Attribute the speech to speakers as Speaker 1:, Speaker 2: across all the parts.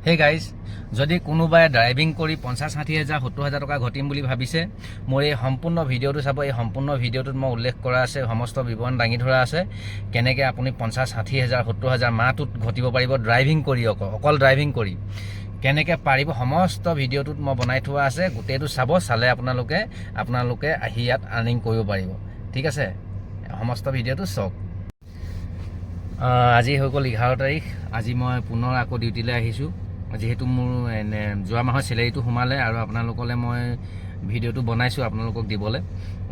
Speaker 1: Hey guys, যদি কোনোবাই driving কৰি 50-60 হাজাৰ 70 হাজাৰ টকা ঘটিম বুলি ভাবিছে, মোৰ এই সম্পূৰ্ণ ভিডিঅ'টো চাব। এই সম্পূৰ্ণ ভিডিঅ'টোত মই উল্লেখ কৰা আছে, সমস্ত বিৱৰণ দাঙি ধৰা আছে, কেনেকৈ আপুনি 50-60 হাজাৰ 70 হাজাৰ মাহটোত ঘটিব পাৰিব ড্ৰাইভিং কৰি, অকল ড্ৰাইভিং কৰি কেনেকৈ পাৰিব। সমস্ত ভিডিঅ'টোত মই বনাই থোৱা আছে, গোটেইটো চাব। চালে আপোনালোকে আহি ইয়াত আৰ্নিং কৰিব পাৰিব। ঠিক আছে, সমস্ত ভিডিঅ'টো চাওক। আজি হৈ গ'ল 11 তাৰিখ। আজি মই পুনৰ আকৌ ডিউটিলৈ আহিছোঁ, যিহেতু মোৰ যোৱা মাহৰ চেলেৰিটো সোমালে, আৰু আপোনালোকলৈ মই ভিডিঅ'টো বনাইছোঁ আপোনালোকক দিবলৈ,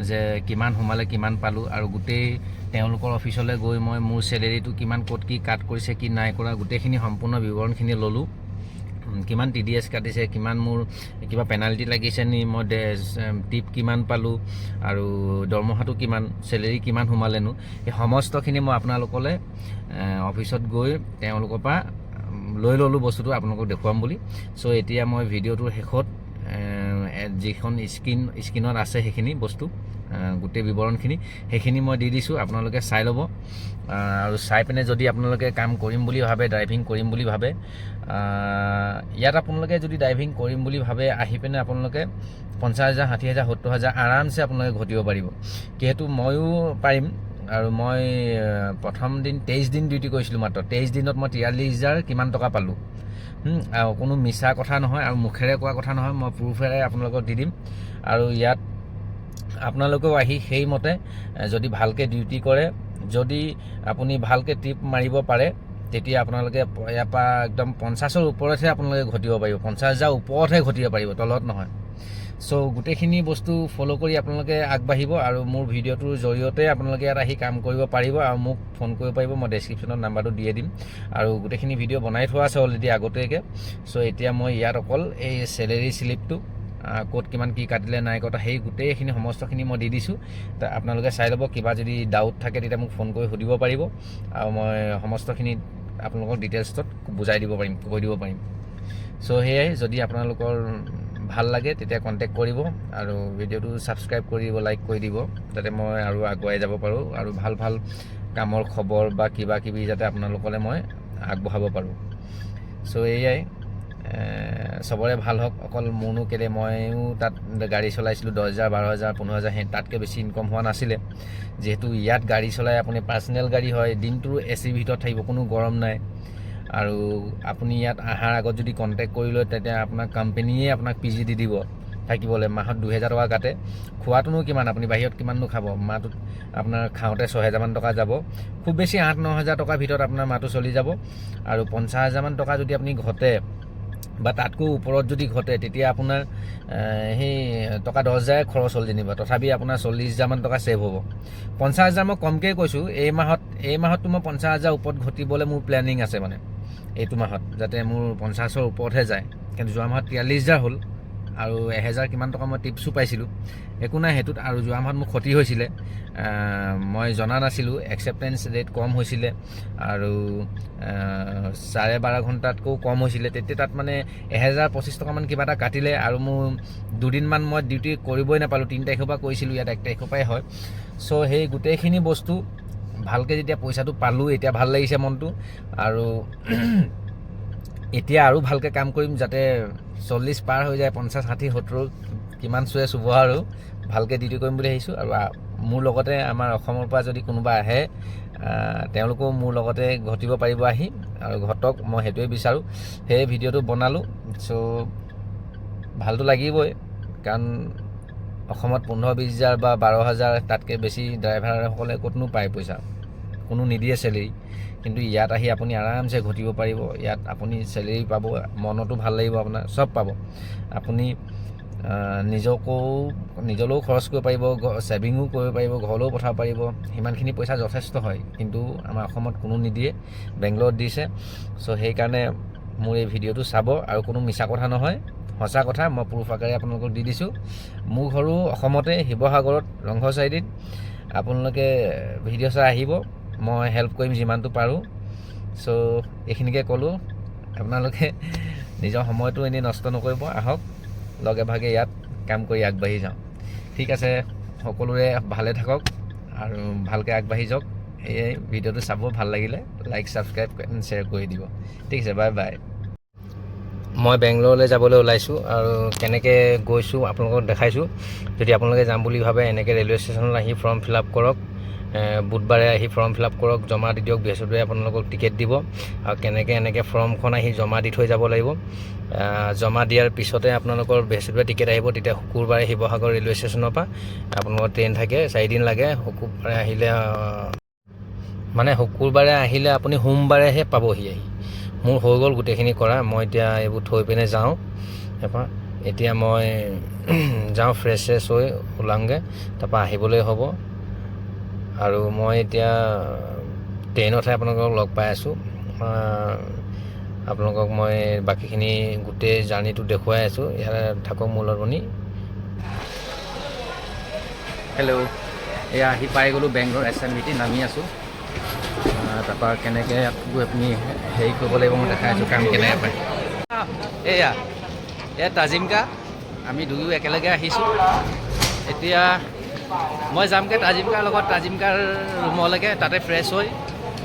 Speaker 1: যে কিমান সোমালে, কিমান পালোঁ, আৰু গোটেই তেওঁলোকৰ অফিচলৈ গৈ মই মোৰ চেলেৰিটো কিমান, ক'ত কি কাট কৰিছে, কি নাই কৰা, গোটেইখিনি সম্পূৰ্ণ বিৱৰণখিনি ল'লোঁ। কিমান TDS কাটিছে, কিমান মোৰ কিবা পেনাল্টি লাগিছে নি, মই টিপ কিমান পালোঁ, আৰু দৰমহাটো কিমান, চেলেৰি কিমান সোমালেনো, এই সমস্তখিনি মই আপোনালোকলৈ অফিচত গৈ তেওঁলোকৰ পৰা লৈ ল'লোঁ বস্তুটো আপোনালোকক দেখুৱাম বুলি। চ' এতিয়া মই ভিডিঅ'টোৰ শেষত যিখন স্ক্ৰীণত আছে সেইখিনি বস্তু, গোটেই বিৱৰণখিনি সেইখিনি মই দি দিছোঁ, আপোনালোকে চাই ল'ব। আৰু চাই পিনে যদি আপোনালোকে কাম কৰিম বুলি ভাবে, ড্ৰাইভিং কৰিম বুলি ভাবে, ইয়াত আপোনালোকে যদি ড্ৰাইভিং কৰিম বুলি ভাবে, আহি পিনে আপোনালোকে 50 হাজাৰ 60 হাজাৰ 70 হাজাৰ আৰামছে আপোনালোকে ঘটিব পাৰিব। যিহেতু ময়ো পাৰিম, আৰু মই প্ৰথম দিন 23 দিন ডিউটি কৰিছিলোঁ মাত্ৰ। 23 দিনত মই 43 হাজাৰ কিমান টকা পালোঁ। আৰু কোনো মিছা কথা নহয়, আৰু মুখেৰে কোৱা কথা নহয়, মই প্ৰুফেৰে আপোনালোকক দি দিম। আৰু ইয়াত আপোনালোকেও আহি সেইমতে যদি ভালকৈ ডিউটি কৰে, যদি আপুনি ভালকৈ টিপ মাৰিব পাৰে, তেতিয়া আপোনালোকে ইয়াৰ পৰা একদম 50ৰ ওপৰতহে আপোনালোকে ঘটিব পাৰিব। 50 হাজাৰ ওপৰতহে ঘটিব পাৰিব, তলত নহয়। চ' গোটেইখিনি বস্তু ফ'ল' কৰি আপোনালোকে আগবাঢ়িব, আৰু মোৰ ভিডিঅ'টোৰ জৰিয়তে আপোনালোকে ইয়াত আহি কাম কৰিব পাৰিব, আৰু মোক ফোন কৰিব পাৰিব। মই ডেছক্ৰিপশ্যনত নাম্বাৰটো দিয়ে দিম, আৰু গোটেইখিনি ভিডিঅ' বনাই থোৱা আছে অলৰেডি আগতীয়াকৈ। চ' এতিয়া মই ইয়াত অকল এই চেলেৰি শ্লিপটো ক'ত কিমান কি কাটিলে নাই কটা, সেই গোটেইখিনি সমস্তখিনি মই দি দিছোঁ। আপোনালোকে চাই ল'ব। কিবা যদি ডাউট থাকে তেতিয়া মোক ফোন কৰি সুধিব পাৰিব, আৰু মই সমস্তখিনি আপোনালোকক ডিটেইলছত বুজাই দিব পাৰিম, কৈ দিব পাৰিম। চ' সেয়াই, যদি আপোনালোকৰ ভাল লাগে তেতিয়া কণ্টেক্ট কৰিব, আৰু ভিডিঅ'টো ছাবস্ক্ৰাইব কৰি দিব, লাইক কৰি দিব, যাতে মই আৰু আগুৱাই যাব পাৰোঁ, আৰু ভাল ভাল কামৰ খবৰ বা কিবা কিবি যাতে আপোনালোকলৈ মই আগবঢ়াব পাৰোঁ। চ' এয়াই, চবৰে ভাল হওক। অকল মোৰনো কেলে, ময়ো তাত গাড়ী চলাইছিলোঁ 10 হাজাৰ 12 হাজাৰ 15 হাজাৰ, তাতকৈ বেছি ইনকম হোৱা নাছিলে। যিহেতু ইয়াত গাড়ী চলাই আপুনি পাৰ্চনেল গাড়ী হয়, দিনটো AC ভিতৰত থাকিব, কোনো গৰম নাই। আৰু আপুনি ইয়াত অহাৰ আগত যদি কণ্টেক্ট কৰি লয়, তেতিয়া আপোনাক কোম্পেনীয়ে আপোনাক PG দি দিব থাকিবলৈ। মাহত 2000 টকা কাটে। খোৱাটোনো কিমান, আপুনি বাহিৰত কিমাননো খাব। মাহটোত আপোনাৰ খাওঁতে 6 হাজাৰমান টকা যাব, খুব বেছি 8-9 হাজাৰ টকাৰ ভিতৰত আপোনাৰ মাহটো চলি যাব। আৰু 50 হাজাৰমান টকা যদি আপুনি ঘটে, বা তাতকৈ ওপৰত যদি ঘটে, তেতিয়া আপোনাৰ সেই টকা 10 হাজাৰ খৰচ হ'ল যেনিবা, তথাপি আপোনাৰ 40 হাজাৰমান টকা ছেভ হ'ব। 50 হাজাৰ মই কমকৈ কৈছোঁ। এই মাহততো মই 50 হাজাৰ ওপৰত ঘটিবলৈ মোৰ প্লেনিং আছে, মানে এইটো মাহত যাতে মোৰ 50ৰ ওপৰতহে যায়। কিন্তু যোৱা মাহত 43 হাজাৰ হ'ল, আৰু 1000 কিমান টকা মই টিপছো পাইছিলোঁ। একো নাই সেইটোত। আৰু যোৱা মাহত মোৰ ক্ষতি হৈছিলে, মই জনা নাছিলোঁ, একচেপ্টেঞ্চ ৰেট কম হৈছিলে, আৰু 12.5 ঘণ্টাতকৈও কম হৈছিলে। তেতিয়া তাত মানে 1025 টকামান কিবা এটা কাটিলে, আৰু মোৰ দুদিনমান মই ডিউটি কৰিবই নাপালোঁ। 3 তাৰিখৰ পৰা কৰিছিলোঁ, ইয়াত 1 তাৰিখৰ পৰাই হয়। চ' সেই গোটেইখিনি বস্তু ভালকৈ যেতিয়া পইচাটো পালোঁ, এতিয়া ভাল লাগিছে মনটো। আৰু এতিয়া আৰু ভালকৈ কাম কৰিম, যাতে 40 পাৰ হৈ যায়, 50 60 70 কিমান চুব, আৰু ভালকৈ ডিউটি কৰিম বুলি ভাবিছোঁ। আৰু মোৰ লগতে আমাৰ অসমৰ পৰা যদি কোনোবা আহে, তেওঁলোকেও মোৰ লগতে ঘটিব পাৰিব আহি, আৰু ঘটক, মই সেইটোৱে বিচাৰোঁ। সেই ভিডিঅ'টো বনালোঁ। চ' ভালটো লাগিবই, কাৰণ অসমত 15-20 হাজাৰ বা 12 হাজাৰ, তাতকৈ বেছি ড্ৰাইভাৰসকলে ক'তনো পায় পইচা, কোনো নিদিয়ে চেলেৰি। কিন্তু ইয়াত আহি আপুনি আৰামছে ঘটিব পাৰিব। ইয়াত আপুনি চেলেৰি পাব, মনতো ভাল লাগিব, আপোনাৰ চব পাব। আপুনি নিজলৈও খৰচ কৰিব পাৰিব, ছেভিঙো কৰিব পাৰিব, ঘৰলৈও পঠাব পাৰিব। সিমানখিনি পইচা যথেষ্ট হয়, কিন্তু আমাৰ অসমত কোনো নিদিয়ে, বেংগলত দিছে। চ' সেইকাৰণে মোৰ এই ভিডিঅ'টো চাব, আৰু কোনো মিছা কথা নহয়, সঁচা কথা, মই প্ৰুফ আকাৰে আপোনালোকক দি দিছোঁ। মোৰ ঘৰো অসমতে, শিৱসাগৰত, ৰংঘৰ চাৰিআলিত। আপোনালোকে ভিডিঅ' চাই আহিব, মই হেল্প কৰিম যিমানটো পাৰোঁ। চ' এইখিনিকে ক'লোঁ। আপোনালোকে নিজৰ সময়টো এনেই নষ্ট নকৰিব, আহক লগে ভাগে ইয়াত কাম কৰি আগবাঢ়ি যাওঁ। ঠিক আছে, সকলোৰে ভালে থাকক, আৰু ভালকৈ আগবাঢ়ি যাওক। এই ভিডিঅ'টো চাব, ভাল লাগিলে লাইক, ছাবস্ক্ৰাইব, শ্বেয়াৰ কৰি দিব। ঠিক আছে, বাই বাই। মই বেংগলৰলৈ যাবলৈ ওলাইছোঁ আৰু কেনেকৈ গৈছোঁ আপোনালোকক দেখাইছোঁ। যদি আপোনালোকে যাম বুলি ভাবে এনেকৈ ৰেলৱে ষ্টেচনত আহি ফৰ্ম ফিল আপ কৰক, বুধবাৰে আহি ফৰ্ম ফিল আপ কৰক, জমা দি দিয়ক, বৃহস্পতিবাৰে আপোনালোকক টিকেট দিব আৰু কেনেকৈ এনেকৈ ফৰ্মখন আহি জমা দি থৈ যাব লাগিব। জমা দিয়াৰ পিছতে আপোনালোকৰ বৃহস্পতিবাৰে টিকেট আহিব, তেতিয়া শুকুৰবাৰে শিৱসাগৰ ৰেলৱে ষ্টেচনৰ পৰা আপোনালোকৰ ট্ৰেইন থাকে, 4 দিন লাগে। শুকুৰবাৰে আহিলে মানে শুকুৰবাৰে আহিলে আপুনি সোমবাৰেহে পাবহি আহি। মোৰ হৈ গ'ল গোটেইখিনি কৰা, মই এতিয়া এইবোৰ থৈ পিনে যাওঁ। তাৰপৰা এতিয়া মই যাওঁ, ফ্ৰেছ হৈ ওলাওঁগৈ, তাৰপৰা আহিবলৈ হ'ব। আৰু মই এতিয়া ট্ৰেইনতহে আপোনালোকক লগ পাই আছোঁ। আপোনালোকক মই বাকীখিনি গোটেই জাৰ্ণিটো দেখুৱাই আছোঁ। ইয়াতে থাকক মোৰ লগত। হেল্ল', এয়া আহি পাই গ'লোঁ বেংগলৰ SMVT, নামি আছোঁ। তাৰপৰা কেনেকৈ গৈ আপুনি হেৰি কৰিব লাগিব মই দেখাই আছোঁ, কাম কেনেকৈ পায়। এয়া তাজিমকা, আমি দুয়ো একেলগে আহিছোঁ। এতিয়া মই যামগৈ তাজিমকাৰ লগত, তাজিমকাৰ ৰুমলৈকে, তাতে ফ্ৰেছ হৈ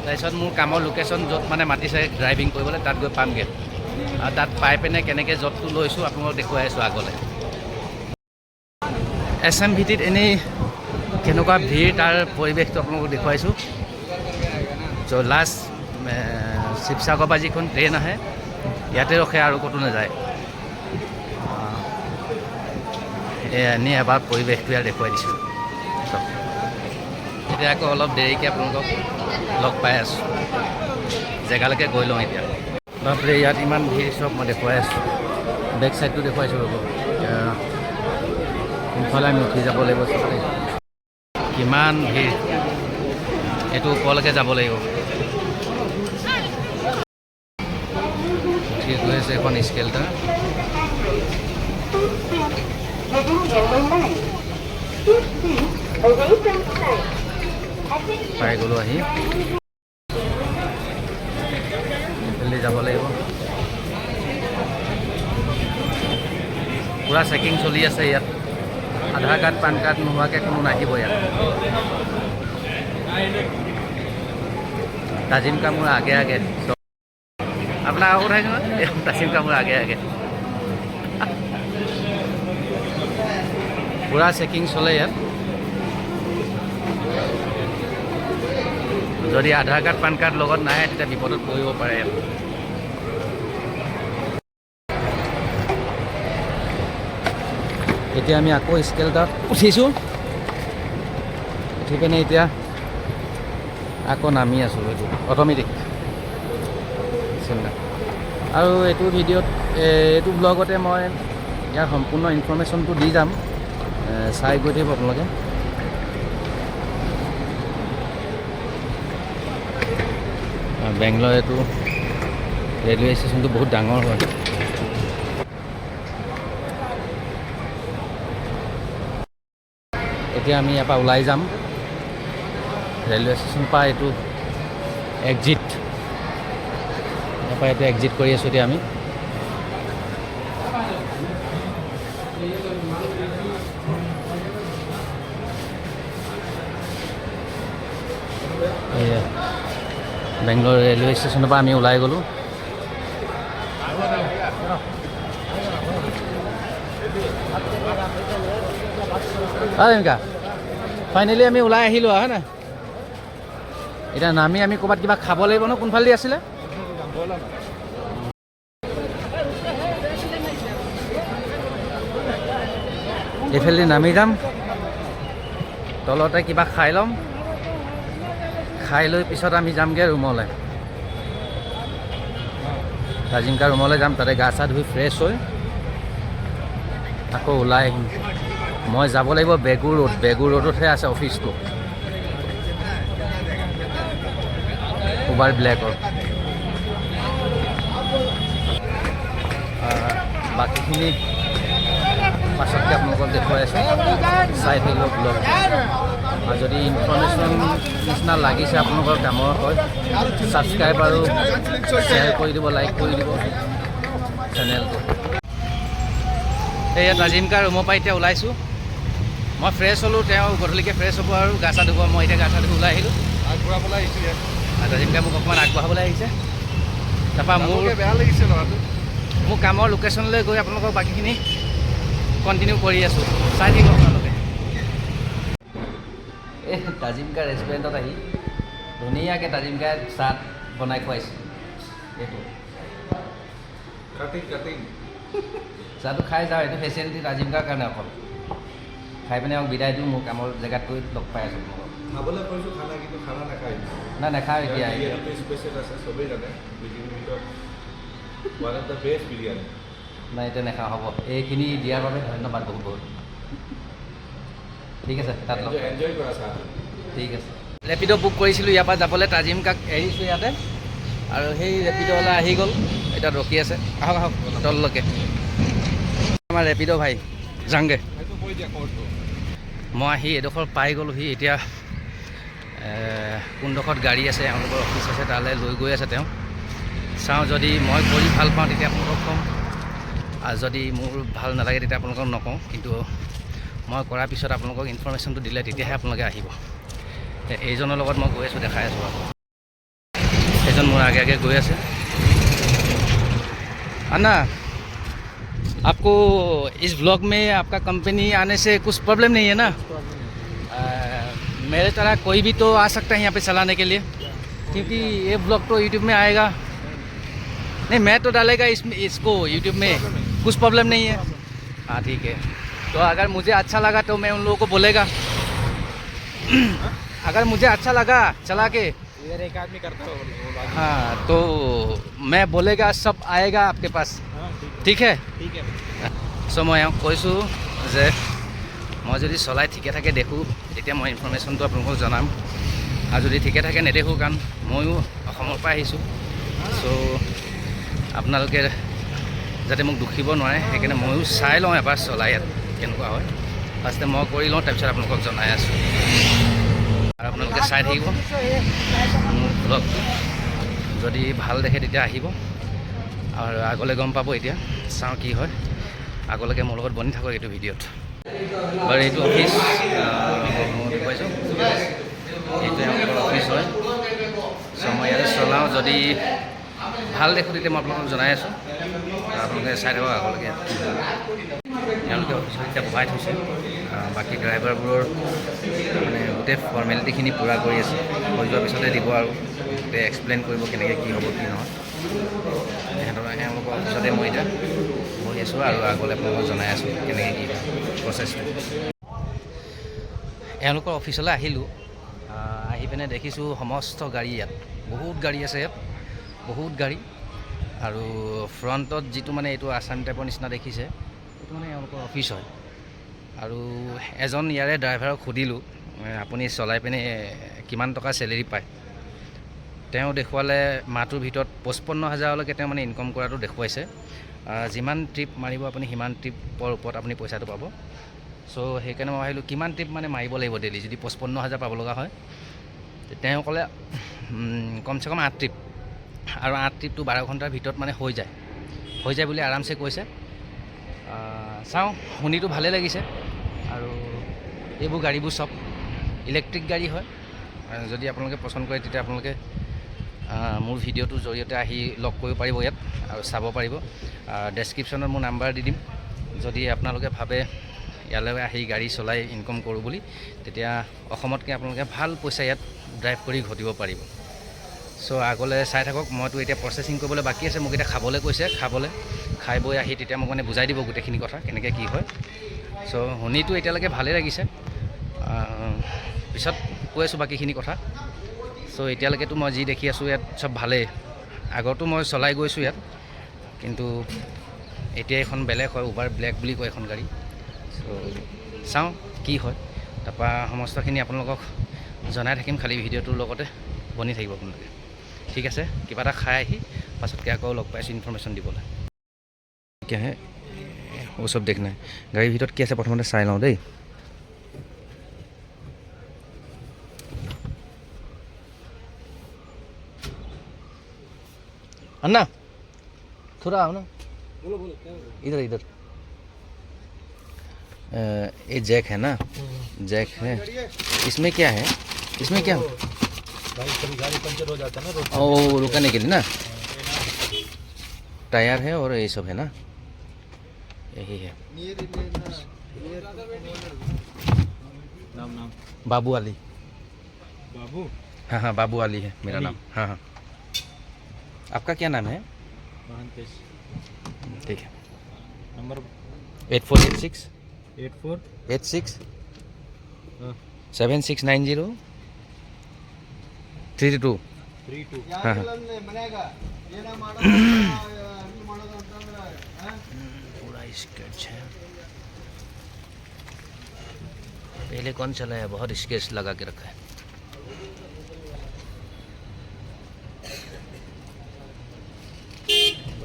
Speaker 1: তাৰপিছত মোৰ কামৰ লোকেশ্যন য'ত মানে মাতিছে ড্ৰাইভিং কৰিবলৈ, তাত গৈ পামগৈ। আৰু তাত পাই পিনে কেনেকৈ য'তটো লৈছোঁ আপোনালোকক দেখুৱাই আছোঁ আগলৈ। SMVTত এনেই কেনেকুৱা ভিৰ, তাৰ পৰিৱেশটো আপোনালোকক দেখুৱাইছোঁ। চ' লাষ্ট শিৱসাগৰৰ পৰা যিখন ট্ৰেইন আহে ইয়াতে ৰখে, আৰু ক'তো নাযায়। এনেই এবাৰ পৰিৱেশটো ইয়াত দেখুৱাই দিছোঁ। এতিয়া আকৌ অলপ দেৰিকৈ আপোনালোকক লগ পাই আছোঁ, জেগালৈকে গৈ লওঁ এতিয়া। বাপৰে ইয়াত ইমান ভিৰ, চব মই দেখুৱাই আছোঁ। বেক চাইডটো দেখুৱাইছোঁ ৰ'ব। সোনকালে আমি উঠি যাব লাগিব, চবতে কিমান ভিৰ, এইটো ওপৰলৈকে যাব লাগিব। উঠি গৈ আছে এখন স্কেলটা। পাই গ'লোঁ আহি, এইফালে যাব লাগিব। পূৰা চেকিং চলি আছে ইয়াত। আধাৰ কাৰ্ড, পান কাৰ্ড নোহোৱাকৈ কোনো নাহিব ইয়াত। তাজিমকা মোৰ আগে আগে, আপোনাৰ আগত উঠাইছোঁ নহয়, তাজিমকা মোৰ আগে আগে। পূৰা চেকিং চলে ইয়াত। যদি আধাৰ কাৰ্ড, পান কাৰ্ড লগত নাহে তেতিয়া বিপদত পৰিব পাৰে ইয়াত। এতিয়া আমি আকৌ স্কেলটাত উঠিছোঁ, উঠি পিনে এতিয়া আকৌ নামি আছোঁ। এইটো অট'মেটিক চিন্তা। আৰু এইটো ভিডিঅ'ত, এইটো ব্লগতে মই ইয়াৰ সম্পূৰ্ণ ইনফৰ্মেশ্যনটো দি যাম, চাই গৈ থাকিব আপোনালোকে। বেংগলৰ এইটো ৰেলৱে ষ্টেচনটো বহুত ডাঙৰ হয়। এতিয়া আমি ইয়াৰ পৰা ওলাই যাম, ৰেলৱে ষ্টেচনৰ পৰা এইটো এক্সিট, ইয়াৰ পৰা এইটো এক্সিট কৰি আছোঁ এতিয়া আমি। এয়া বেংগলৰ ৰেলৱে ষ্টেচনৰ পৰা আমি ওলাই গ'লোঁ। এনেকা ফাইনেলি আমি ওলাই আহিলোঁ হয় নাই। এতিয়া নামি আমি ক'ৰবাত কিবা খাব লাগিব ন? কোনফালেদি আছিলে? এইফালেদি নামি যাম, তলতে কিবা খাই ল'ম, খাই লৈ পিছত আমি যামগৈ ৰুমলৈ। তাজিমকা ৰুমলৈ যাম, তাতে গা চা ধুই ফ্ৰেছ হৈ আকৌ ওলাই আহিম। মই যাব লাগিব বেগুৰ ৰোড, বেগুৰ ৰোডতহে আছে অফিচটো, উবাৰ ব্লেকৰ। বাকীখিনি পাছতকৈ আপোনালোকক দেখুৱাই আছোঁ, চাই থাকিব ব্লগ। আৰু যদি ইনফৰ্মেশ্যন নিচিনা লাগিছে আপোনালোকৰ কামৰ হয়, ছাবস্ক্ৰাইব আৰু শ্বেয়াৰ কৰি দিব, লাইক কৰি দিব চেনেলটো। এই তাজিমকা ৰুমৰ পৰা এতিয়া ওলাইছোঁ। মই ফ্ৰেছ হ'লোঁ, তেওঁ গধূলিকৈ ফ্ৰেছ হ'ব আৰু গা চা ধুব। মই এতিয়া গা চা ধুব ওলাই আহিলোঁ, আগবঢ়াবলৈ আহিছোঁ ইয়াত। তাজিমকা মোক অকণমান আগবঢ়াবলৈ আহিছে। তাৰপৰা মোৰ বেয়া লাগিছে ল'ৰাটো, মোৰ কামৰ লোকেশ্যনলৈ গৈ আপোনালোকক বাকীখিনি কণ্টিনিউ কৰি আছোঁ, চাই থাকিব আপোনালোকে। এই তাজিমকা ৰেষ্টুৰেণ্টত আহি ধুনীয়াকৈ তাজিমকাই চাহ বনাই খুৱাইছোঁ। এইটো চাহটো খাই যাওঁ, এইটো ফেচিলিটি তাজিমকাৰ কাৰণে অকল। খাই পিনে আৰু বিদায় দিওঁ, মোৰ কামৰ জেগাত গৈ লগ পাই আছোঁ।
Speaker 2: খাবলৈ কৈছোঁ খানা, কিন্তু খানা নাখায়।
Speaker 1: নাই নাখাওঁ এতিয়া।
Speaker 2: স্পেচিয়েল আছে, চবেই জানে পৃথিৱীৰ ভিতৰত one of the best biryani.
Speaker 1: নাই এতিয়া নাখাওঁ, হ'ব। এইখিনি দিয়াৰ বাবে ধন্যবাদ বহুত বহুত। ঠিক আছে, তাত লগ
Speaker 2: এনজয় কৰা চাহ।
Speaker 1: ঠিক আছে। ৰেপিড' বুক কৰিছিলোঁ ইয়াৰ পৰা যাবলৈ, তাজিমকাক এৰিছোঁ ইয়াতে, আৰু সেই ৰেপিড'ৱালা আহি গ'ল, এতিয়া ৰখি আছে। আহক আহক তললৈকে। আমাৰ ৰেপিড' ভাই যাংগে। মই আহি এডোখৰ পাই গ'লোহি। এতিয়া কোনডোখৰত গাড়ী আছে, এওঁলোকৰ অফিচ আছে, তালৈ লৈ গৈ আছে তেওঁ। চাওঁ, যদি মই কৰি ভাল পাওঁ তেতিয়া আপোনালোকক ক'ম, আৰু যদি মোৰ ভাল নালাগে তেতিয়া আপোনালোকক নকওঁ। কিন্তু মই কৰাৰ পিছত আপোনালোকক ইনফৰমেশ্যনটো দিলে তেতিয়াহে আপোনালোকে আহিব। এইজনৰ লগত মই গৈ আছোঁ, দেখাই আছোঁ আৰু। এইজন মোৰ আগে আগে গৈ আছে। अन्ना, आपको इस ब्लॉग में आपका कंपनी आने से कुछ प्रॉब्लम नहीं है ना? मेरे तरह कोई भी तो आ सकता है यहाँ पे चलाने के लिए, क्योंकि ये ब्लॉग तो यूट्यूब में आएगा। नहीं, मैं तो डालेगा इसको यूट्यूब में, कुछ प्रॉब्लम नहीं है। हाँ ठीक है, तो अगर मुझे अच्छा लगा तो मैं उन लोगों को बोलेगा। अगर मुझे अच्छा लगा चला के,
Speaker 2: इधर एक आदमी करता है,
Speaker 1: हाँ, तो मैं बोलेगा, सब आएगा आपके पास। ঠিক है,
Speaker 2: ঠিক আছে।
Speaker 1: চ' মই এওঁক কৈছোঁ যে মই যদি চলাই ঠিকে থাকে দেখোঁ তেতিয়া মই ইনফৰমেশ্যনটো আপোনালোকক জনাম, আৰু যদি ঠিকে থাকে নেদেখোঁ, কাৰণ ময়ো অসমৰ পৰা আহিছোঁ। চ' আপোনালোকে যাতে মোক দুখিব নোৱাৰে, সেইকাৰণে ময়ো চাই লওঁ এবাৰ চলাই ইয়াত কেনেকুৱা হয়। ফাৰ্ষ্টে মই কৰি লওঁ, তাৰপিছত আপোনালোকক জনাই আছোঁ, আৰু আপোনালোকে চাই থাকিব মোৰ ব্লগটো। যদি ভাল দেখে তেতিয়া আহিব, আৰু আগলৈ গম পাব। এতিয়া চাওঁ কি হয়, আগলৈকে মোৰ লগত বনি থাকক এইটো ভিডিঅ'ত। বাৰু এইটো অফিচ মই দেখুৱাইছোঁ, এইটো এওঁলোকৰ অফিচ হয়। চ' মই ইয়াতে চলাওঁ, যদি ভাল দেখোঁ তেতিয়া মই আপোনালোকক জনাই আছোঁ, আপোনালোকে চাই থাকক আগলৈকে। এওঁলোকে অফিচত এতিয়া বহাই থৈছে, বাকী ড্ৰাইভাৰবোৰৰ মানে গোটেই ফৰ্মেলিটিখিনি পূৰা কৰি আছে। হৈ যোৱাৰ পিছতে দিব, আৰু গোটেই এক্সপ্লেইন কৰিব কেনেকৈ কি হ'ব কি নহয়। এওঁলোকৰ অফিচতে মই এতিয়া বহি আছোঁ, আৰু আগলৈ আপোনালোকক জনাই আছোঁ কেনেকৈ কি হয় প্ৰচেছটো। এওঁলোকৰ অফিচলৈ আহিলোঁ, আহি পিনে দেখিছোঁ সমস্ত গাড়ী ইয়াত, বহুত গাড়ী আছে ইয়াত, বহুত গাড়ী। আৰু ফ্ৰণ্টত যিটো মানে এইটো আছাম টাইপৰ নিচিনা দেখিছে, এইটো মানে এওঁলোকৰ অফিচ হয়। আৰু এজন ইয়াৰে ড্ৰাইভাৰক সুধিলোঁ, আপুনি চলাই পিনে কিমান টকা চেলেৰি পায়? তেওঁ দেখুৱালে মাহটোৰ ভিতৰত 55,000লৈকে তেওঁ মানে ইনকম কৰাটো দেখুৱাইছে। যিমান ট্ৰিপ মাৰিব আপুনি সিমান ট্ৰিপৰ ওপৰত আপুনি পইচাটো পাব। চ' সেইকাৰণে মই ভাবিলোঁ কিমান ট্ৰিপ মানে মাৰিব লাগিব ডেইলি, যদি 55,000 পাব লগা হয়। তেওঁ ক'লে কমচে কম 8 ট্ৰিপ, আৰু 8 ট্ৰিপটো 12 ঘণ্টাৰ ভিতৰত মানে হৈ যায় বুলি আৰামছে কৈছে। চাওঁ, শুনিতো ভালেই লাগিছে। আৰু এইবোৰ গাড়ীবোৰ চব ইলেক্ট্ৰিক গাড়ী হয়। যদি আপোনালোকে পচন্দ কৰে তেতিয়া আপোনালোকে মোৰ ভিডিঅ'টোৰ জৰিয়তে আহি লগ কৰিব পাৰিব ইয়াত, আৰু চাব পাৰিব। ডেছক্ৰিপশ্যনত মোৰ নাম্বাৰ দি দিম। যদি আপোনালোকে ভাবে ইয়ালৈ আহি গাড়ী চলাই ইনকম কৰোঁ বুলি, তেতিয়া অসমতকৈ আপোনালোকে ভাল পইচা ইয়াত ড্ৰাইভ কৰি ঘটিব পাৰিব। চ' আগলৈ চাই থাকক। মইতো এতিয়া প্ৰচেছিং কৰিবলৈ বাকী আছে, মোক এতিয়া খাবলৈ কৈছে, খাই বৈ আহি তেতিয়া মোক মানে বুজাই দিব গোটেইখিনি কথা কেনেকৈ কি হয়। চ' শুনিতো এতিয়ালৈকে ভালেই লাগিছে, পিছত কৈ আছোঁ বাকীখিনি কথা। চ' এতিয়ালৈকেতো মই যি দেখি আছোঁ ইয়াত চব ভালেই। আগতো মই চলাই গৈছোঁ ইয়াত, কিন্তু এতিয়া এখন বেলেগ হয়, উবাৰ ব্লেক বুলি কয় এখন গাড়ী। চ' চাওঁ কি হয়, তাৰপৰা সমস্তখিনি আপোনালোকক জনাই থাকিম। খালী ভিডিঅ'টোৰ লগতে বনি থাকিব আপোনালোকে, ঠিক আছে? কিবা এটা খাই আহি পাছতকৈ আকৌ লগ পাইছোঁ ইনফৰমেশ্যন দিবলৈ। কি আহে ও চব দেখ নাই, গাড়ীৰ ভিতৰত কি আছে প্ৰথমতে চাই লওঁ দেই। अन्ना थोड़ा आओ ना,
Speaker 2: बोलो
Speaker 1: इधर ये जैक है ना, जैक है। इसमें क्या है, इसमें क्या
Speaker 2: गाड़ी पंचर हो जाता है ना,
Speaker 1: ओ रुकने के लिए ना। टायर है और ये सब है ना, यही है।
Speaker 2: नाम नाम
Speaker 1: बाबू अली।
Speaker 2: बाबू।
Speaker 1: हाँ हाँ बाबू अली है मेरा नाम। हाँ हाँ आपका क्या नाम है? ठीक है।
Speaker 2: नंबर
Speaker 1: 8486
Speaker 2: 84
Speaker 1: 86 7690 32।
Speaker 2: 32।
Speaker 1: हाँ हाँ पूरा स्केच है। पहले कौन चला है, बहुत स्केच लगा के रखा है।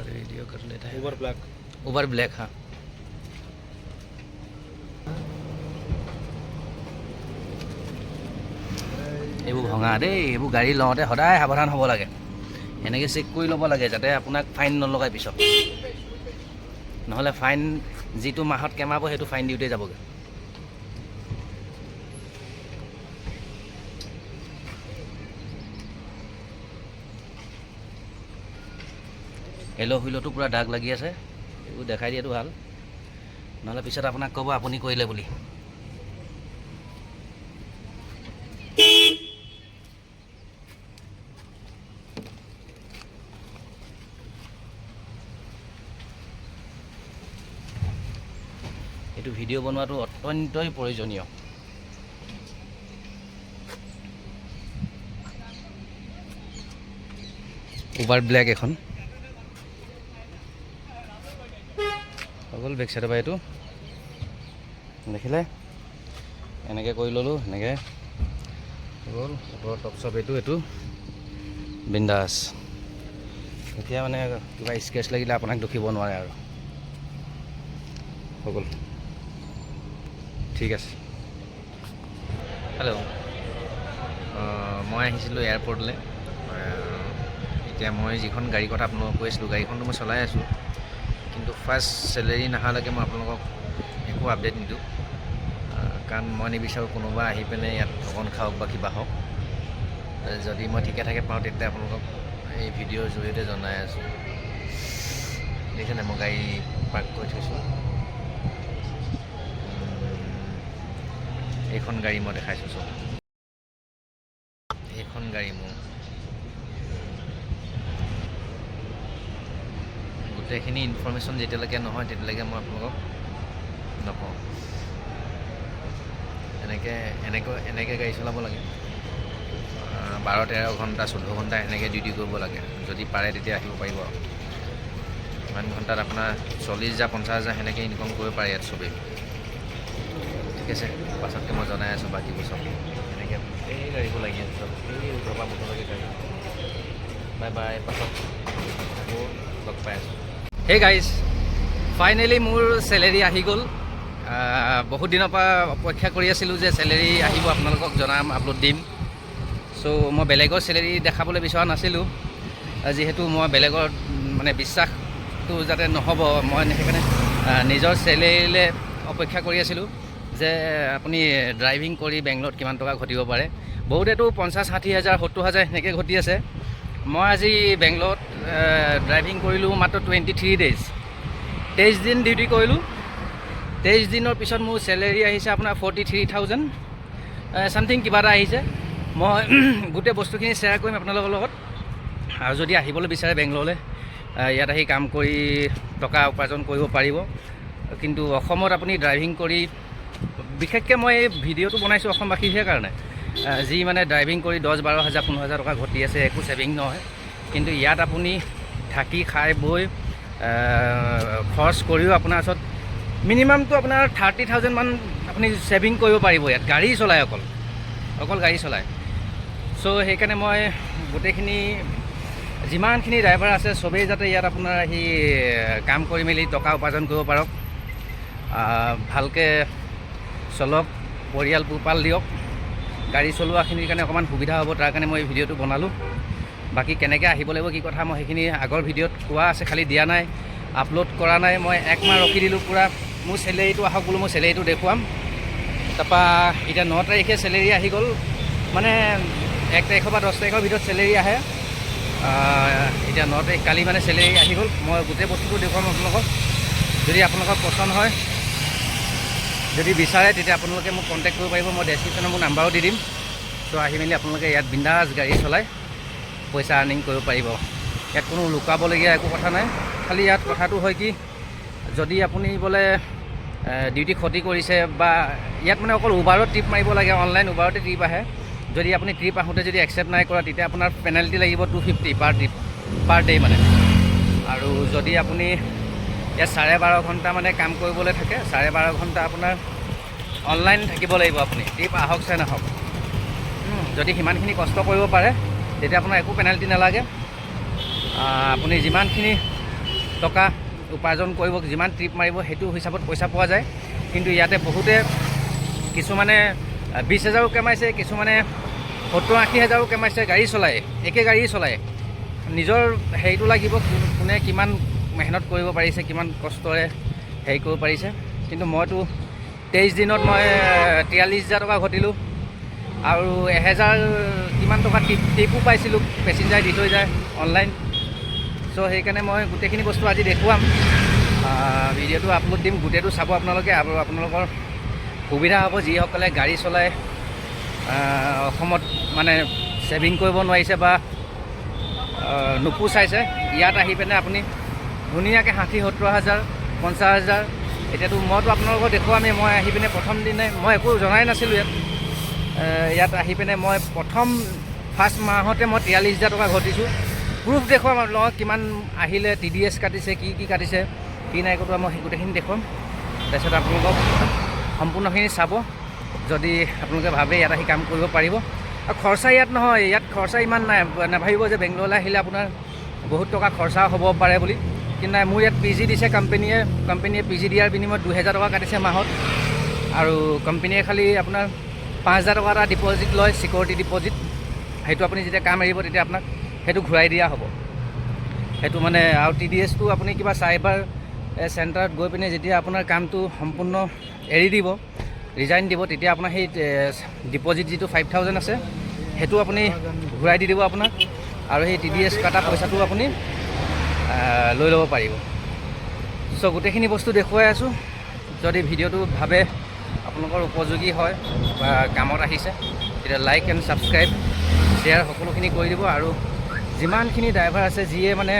Speaker 1: वीडियो कर लेता है।
Speaker 2: Over black.
Speaker 1: Over black. हाँ এইবোৰ ভঙা দেই, এইবোৰ গাড়ী লওঁতে সদায় সাৱধান হ'ব লাগে, এনেকৈ চেক কৰি ল'ব লাগে যাতে আপোনাক ফাইন নলগায় পিছত, নহ'লে ফাইন যিটো মাহত কেমাব সেইটো ফাইন দিওঁতে যাবগৈ। এলো হুইলতো পূৰা দাগ লাগি আছে, এইবোৰ দেখাই দিয়াটো ভাল, নহ'লে পিছত আপোনাক ক'ব আপুনি কৰিলে বুলি। এইটো ভিডিঅ' বনোৱাটো অত্যন্তই প্ৰয়োজনীয়। ওভাৰ ব্লেক এখন অকল বেক চাইডৰ পৰা এইটো দেখিলে, এনেকৈ কৰি ল'লোঁ, এনেকৈ গ'ল ওপৰৰ টপ চপ এইটো বিন্দাছ। এতিয়া মানে কিবা স্কেচ লাগিলে আপোনাক দেখিব নোৱাৰে আৰু হৈ গ'ল। ঠিক আছে। হেল্ল', মই আহিছিলোঁ এয়াৰপৰ্টলৈ। এতিয়া মই যিখন গাড়ীৰ কথা আপোনালোকক কৈ আছিলোঁ, গাড়ীখনটো মই চলাই আছোঁ, কিন্তু ফাৰ্ষ্ট চেলেৰি নহালৈকে মই আপোনালোকক একো আপডেট নিদিওঁ, কাৰণ মই নিবিচাৰোঁ কোনোবা আহি পিনে ইয়াত ঠগন খাওক বা কিবা হওক। যদি মই ঠিকে ঠাকে পাওঁ তেতিয়া আপোনালোকক এই ভিডিঅ'ৰ জৰিয়তে জনাই আছোঁ। দেখিছেনে মই গাড়ী পাৰ্ক কৰি থৈছোঁ, এইখন গাড়ী মই দেখাইছোঁ চব, এইখন গাড়ী মোৰ। গোটেইখিনি ইনফৰ্মেশ্যন যেতিয়ালৈকে নহয় তেতিয়ালৈকে মই আপোনালোকক নকওঁ। এনেকৈ গাড়ী চলাব লাগে, 12-13 ঘণ্টা 14 ঘণ্টা এনেকৈ ডিউটি কৰিব লাগে। যদি পাৰে তেতিয়া আহিব পাৰিব আৰু ইমান ঘণ্টাত আপোনাৰ 40,000 50,000 সেনেকৈ ইনকম কৰিব পাৰে ইয়াত চবেই। ঠিক আছে, পাছতকৈ মই জনাই আছোঁ বাকীবোৰ চব। এনেকৈ এই গাড়ীবোৰ লাগি আছে চব, এই উত্তৰ পৰা মুঠলৈকে গাড়ী। বাই বাই, পাছত আকৌ লগ পাই আছোঁ। হেই গাইজ, ফাইনেলি মোৰ চেলেৰি আহি গ'ল। বহুত দিনৰ পৰা অপেক্ষা কৰি আছিলোঁ যে চেলেৰি আহিব, আপোনালোকক জনাম, আপলোড দিম। চ' মই বেলেগৰ চেলেৰি দেখাবলৈ বিচৰা নাছিলোঁ, যিহেতু মই বেলেগৰ মানে বিশ্বাসটো যাতে নহ'ব, মই সেইকাৰণে নিজৰ চেলেৰিলৈ অপেক্ষা কৰি আছিলোঁ যে আপুনি ড্ৰাইভিং কৰি বেংগলত কিমান টকা ঘটিব পাৰে। বহুতেতো 50,000 60,000 70,000 সেনেকৈ ঘটি আছে। মই আজি বেংগলত ড্ৰাইভিং কৰিলোঁ মাত্ৰ 23 ডেইজ, 23 দিন ডিউটি কৰিলোঁ। 23 দিনৰ পিছত মোৰ চেলেৰি আহিছে আপোনাৰ 43,000 ছামথিং কিবা এটা আহিছে। মই গোটেই বস্তুখিনি শ্বেয়াৰ কৰিম আপোনালোকৰ লগত। আৰু যদি আহিবলৈ বিচাৰে বেংগলৰলৈ, ইয়াত আহি কাম কৰি টকা উপাৰ্জন কৰিব পাৰিব। কিন্তু অসমত আপুনি ড্ৰাইভিং কৰি, বিশেষকৈ মই এই ভিডিঅ'টো বনাইছোঁ অসমবাসীৰ কাৰণে, যি মানে ড্ৰাইভিং কৰি 10-12,000 15,000 টকা ঘটি আছে, একো ছেভিং নহয়। কিন্তু ইয়াত আপুনি থাকি খাই বৈ খৰচ কৰিও আপোনাৰ ওচৰত মিনিমামটো আপোনাৰ 30,000 মান আপুনি ছেভিং কৰিব পাৰিব ইয়াত, গাড়ী চলায়, অকল গাড়ী চলায়। চ' সেইকাৰণে মই গোটেইখিনি যিমানখিনি ড্ৰাইভাৰ আছে চবেই যাতে ইয়াত আপোনাৰ আহি কাম কৰি মেলি টকা উপাৰ্জন কৰিব পাৰক, ভালকৈ চলক, পৰিয়াল পোহপাল দিয়ক। গাড়ী চলোৱাখিনিৰ কাৰণে অকণমান সুবিধা হ'ব, তাৰ কাৰণে মই এই ভিডিঅ'টো বনালোঁ। বাকী কেনেকৈ আহিব লাগিব কি কথা মই সেইখিনি আগৰ ভিডিঅ'ত কোৱা আছে, খালি দিয়া নাই, আপলোড কৰা নাই। মই 1 মাহ ৰখি দিলোঁ পূৰা, মোৰ চেলেৰিটো আহক বোলো, মই চেলেৰিটো দেখুৱাম। তাৰপৰা এতিয়া 9 তাৰিখে চেলেৰি আহি গ'ল, মানে 1 তাৰিখৰ পৰা 10 তাৰিখৰ ভিতৰত চেলেৰি আহে। এতিয়া 9 তাৰিখ কালি মানে চেলেৰি আহি গ'ল। মই গোটেই বস্তুটো দেখুৱাম আপোনালোকক। যদি আপোনালোকৰ পচন্দ হয়, যদি বিচাৰে তেতিয়া আপোনালোকে মোক কণ্টেক্ট কৰিব পাৰিব। মই ডেছক্ৰিপশ্যনত মোৰ নাম্বাৰো দি দিম। চ' আহি মেলি আপোনালোকে ইয়াত বিন্দাছ গাড়ী চলাই পইচা আৰ্নিং কৰিব পাৰিব। ইয়াত কোনো লুকাবলগীয়া একো কথা নাই। খালি ইয়াত কথাটো হয় কি, যদি আপুনি বোলে ডিউটি ক্ষতি কৰিছে বা ইয়াত মানে অকল উবাৰত ট্ৰিপ মাৰিব লাগে, অনলাইন উবাৰতে ট্ৰিপ আহে। যদি আপুনি ট্ৰিপ আহোঁতে যদি একচেপ্ট নাই কৰা, তেতিয়া আপোনাৰ পেনাল্টি লাগিব 250 পাৰ ট্ৰিপ পাৰ ডে মানে। আৰু যদি আপুনি ইয়াত 12.5 ঘণ্টা মানে কাম কৰিবলৈ থাকে, 12.5 ঘণ্টা আপোনাৰ অনলাইন থাকিব লাগিব আপুনি, ট্ৰিপ আহক চাই নাহক। যদি সিমানখিনি কষ্ট কৰিব পাৰে তেতিয়া আপোনাৰ একো পেনাল্টি নালাগে। আপুনি যিমানখিনি টকা উপাৰ্জন কৰিব, যিমান ট্ৰিপ মাৰিব সেইটো হিচাপত পইচা পোৱা যায়। কিন্তু ইয়াতে বহুতে কিছুমানে 20,000ও কমাইছে, কিছুমানে 70-80 হাজাৰো কমাইছে গাড়ী চলাই, একে গাড়ী চলাই। নিজৰ হেৰিটো লাগিব, কোনে কিমান মেহনত কৰিব পাৰিছে, কিমান কষ্টৰে হেৰি কৰিব পাৰিছে। কিন্তু মইতো 23 দিনত মই 43,000 টকা ঘটিলোঁ আৰু 1,000 কিমান টকা টিপো পাইছিলোঁ, পেছেঞ্জাৰ দি থৈ যায় অনলাইন। চ' সেইকাৰণে মই গোটেইখিনি বস্তু আজি দেখুৱাম, ভিডিঅ'টো আপলোড দিম, গোটেইটো চাব আপোনালোকে। আৰু আপোনালোকৰ সুবিধা হ'ব যিসকলে গাড়ী চলাই অসমত মানে ছেভিং কৰিব নোৱাৰিছে বা নোপোচাইছে। ইয়াত আহি পিনে আপুনি ধুনীয়াকৈ 60-70 হাজাৰ 50 হাজাৰ। এতিয়াতো মইতো আপোনালোকক দেখুৱামেই। মই আহি পিনে প্ৰথম দিনে মই একো জনাই নাছিলোঁ ইয়াত আহি পিনে মই ফাৰ্ষ্ট মাহতে মই 43,000 টকা ঘটিছোঁ। প্ৰুফ দেখুৱাম আপোনালোকক, কিমান আহিলে, TDS কাটিছে, কি কাটিছে, কি নাই কটোৱা, মই সেই গোটেইখিনি দেখুৱাম। তাৰপিছত আপোনালোকক সম্পূৰ্ণখিনি চাব। যদি আপোনালোকে ভাবে ইয়াত আহি কাম কৰিব পাৰিব। আৰু খৰচা ইয়াত নহয়, ইয়াত খৰচা ইমান নাই। নাভাবিব যে বেংগলৰলৈ আহিলে আপোনাৰ বহুত টকা খৰচা হ'ব পাৰে বুলি। কিন্তু নাই, মোৰ ইয়াত PG দিছে কোম্পেনীয়ে PG দিয়াৰ বিনিময়ত 2,000 টকা কাটিছে মাহত। আৰু কোম্পেনীয়ে খালি আপোনাৰ 5,000 টকা এটা ডিপ'জিট লয়, ছিকিউৰিটি ডিপ'জিট। সেইটো আপুনি যেতিয়া কাম এৰিব তেতিয়া আপোনাক সেইটো ঘূৰাই দিয়া হ'ব। সেইটো মানে আৰু TDSটো আপুনি কিবা চাইবাৰ চেণ্টাৰত গৈ পিনে যেতিয়া আপোনাৰ কামটো সম্পূৰ্ণ এৰি দিব, ৰিজাইন দিব, তেতিয়া আপোনাৰ সেই ডিপ'জিট যিটো 5,000 আছে সেইটো আপুনি ঘূৰাই দি দিব আপোনাক। আৰু সেই TDS কাটা পইচাটো আপুনি লৈ ল'ব পাৰিব। চ' গোটেইখিনি বস্তু দেখুৱাই আছোঁ। যদি ভিডিঅ'টো ভাবে আপোনালোকৰ উপযোগী হয় বা কামত আহিছে, তেতিয়া লাইক এণ্ড ছাবস্ক্ৰাইব শ্বেয়াৰ সকলোখিনি কৰি দিব। আৰু যিমানখিনি ড্ৰাইভাৰ আছে যিয়ে মানে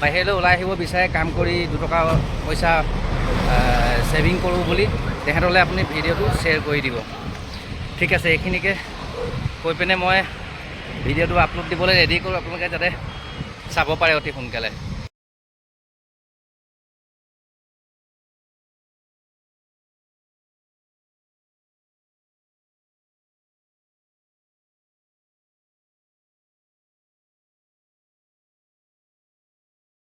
Speaker 1: বাহিৰলৈ ওলাই আহিব বিচাৰে কাম কৰি 2 টকা পইচা ছেভিং কৰোঁ বুলি, তেহেঁতলৈ আপুনি ভিডিঅ'টো শ্বেয়াৰ কৰি দিব। ঠিক আছে, এইখিনিকে কৈ পিনে মই ভিডিঅ'টো আপলোড দিবলৈ ৰেডি কৰোঁ, আপোনালোকে যাতে চাব পাৰে অতি সোনকালে।